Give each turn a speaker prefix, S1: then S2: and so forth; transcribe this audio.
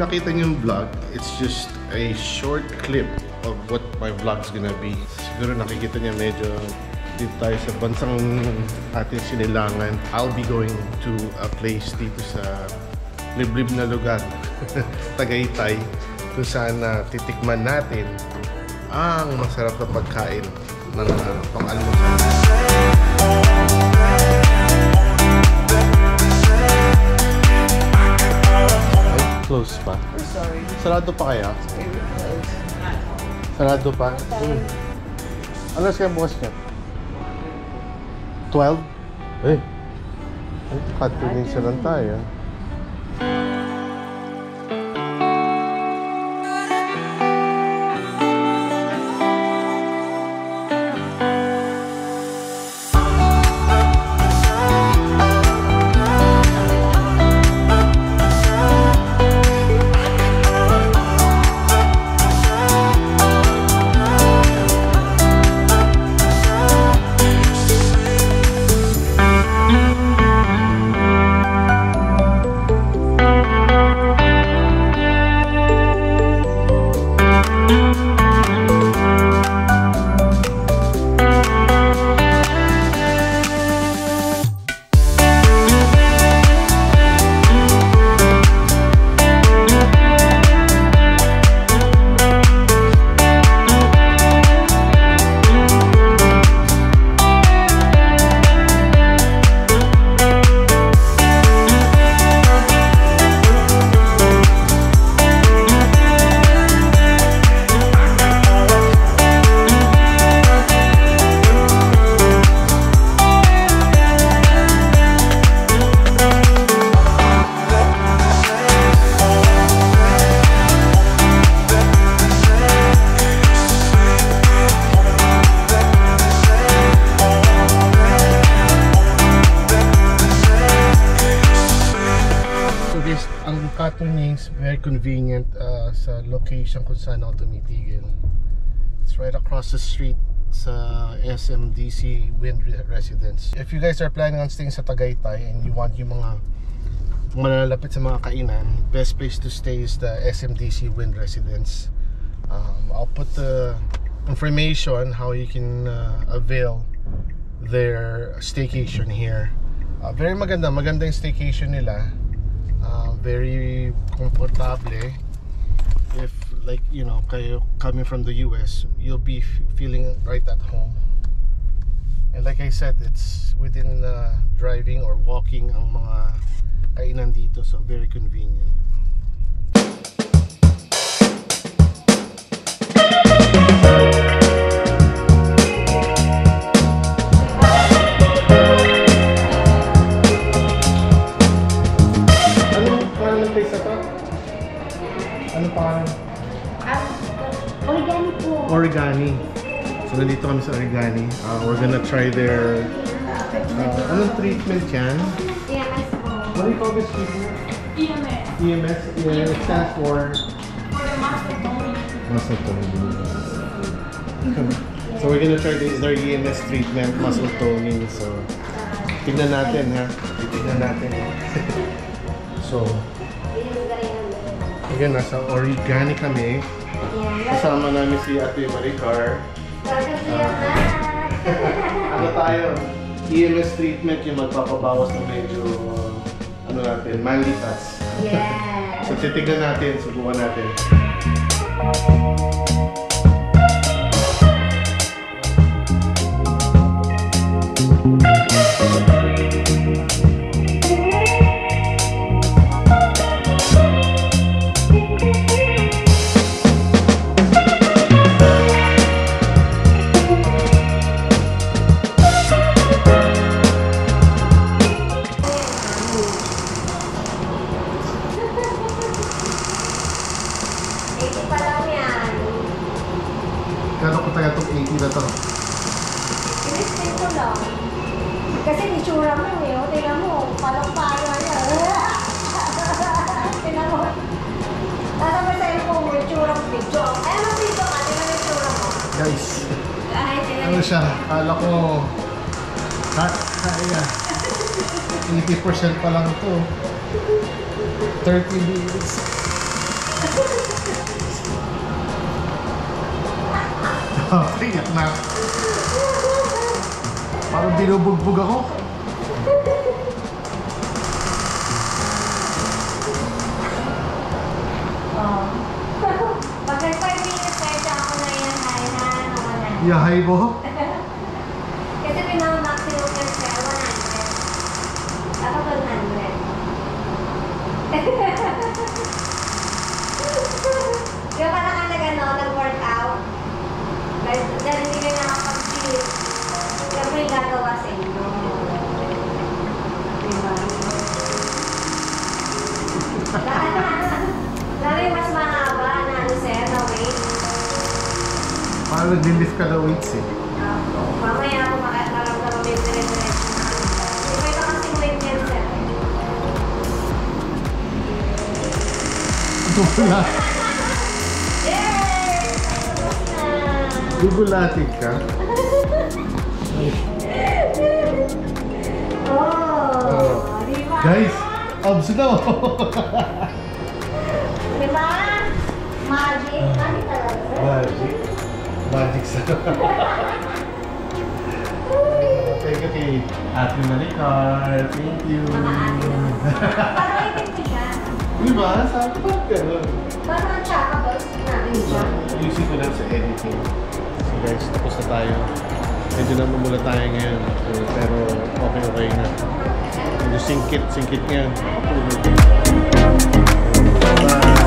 S1: nakita niyo yung vlog, it's just a short clip of what my vlog's gonna be. Siguro nakikita niya medyo dito tayo sa bansang ating sinilangan. I'll be going to a place dito sa liblib na lugar, Tagaytay, kung saan titikman natin ang masarap na pagkain ng pang-almusal. Close pa?
S2: Sorry.
S1: Sarado pa kaya? Sarado pa? Ano siya bukas niya? 12? Eh. Katunin siya lang tayo. Katunings, very convenient sa location kung saan ako tumitigil. It's right across the street sa SMDC Wind Residence. If you guys are planning on staying sa Tagaytay and you want yung mga malalapit sa mga kainan, best place to stay is the SMDC Wind Residence. I'll put the information how you can avail their staycation here. Very maganda yung staycation nila. Very comfortable. If like you know, kayo coming from the US, you'll be feeling right at home. And like I said, it's within driving or walking ang mga kainan dito, so very convenient. Ano pangalan?
S2: Origani po.
S1: Origani. So nandito kami sa Origani. We're gonna try their anong treatment yan?
S2: EMS po.
S1: What do you call this treatment?
S2: EMS.
S1: EMS? Yeah, it stands for
S2: the muscle toning.
S1: muscle toning. So we're gonna try their EMS treatment, muscle toning. So tignan natin ha. Tignan natin. So again, nasa Origani kami. Kasama namin si Ate Maricar. Ano tayo? EMS treatment yung magpapabawas ng medyo ano natin, manly fats.
S2: Yeah.
S1: So titignan natin, subukan natin. Kano ko tayo itong 80 na to?
S2: Inisip ko lang. Kasi itsura mo eh. O, tingnan mo. Palang-palo niya. Tingnan mo. Tatapos sa'yo po mo itsura mo. Picture. Ay, ano picture ka? Tingnan mo itsura mo.
S1: Guys,
S2: Ay, tingnan
S1: ano
S2: mo.
S1: siya? Kala ko kaya 80% pa lang ito. 30 minutes. Iyak na. Parang binubugbog ako.
S2: Oh. Pag 5 minutes, kahit ako na yan, hi, wala.
S1: Yahay mo?
S2: Kasi pinaka-maximum ng sir, 100. Ako 100. Yung parang ka nag-workout. Dahil hindi kayo nakapag-gym. Siyempre yung gagawa sa inyo. Diba? Lalo yung mas mahaba na ano sir, na weight.
S1: Parang nag-lift ka na weights eh.
S2: Mamaya ako makaramdaman may dire-diretso na. Hindi pa ito kasing weight yan sir.
S1: Gugulat.
S2: Yay! Tapos na!
S1: Gugulatin ka?
S2: Oh! Diba?
S1: Guys, abs na oh.
S2: Diba? Magic! Magic talaga.
S1: Magic. Magic sa... Thank you kay Ate Maricar. Thank you.
S2: Parang ipin ko siya.
S1: Diba? Sabi ba gano'n?
S2: Parang chakables natin siya.
S1: Using ko lang sa editing. So guys, tapos na tayo. Medyo namumula tayo ngayon. So, pero okay na. Medyo singkit nga. Bye!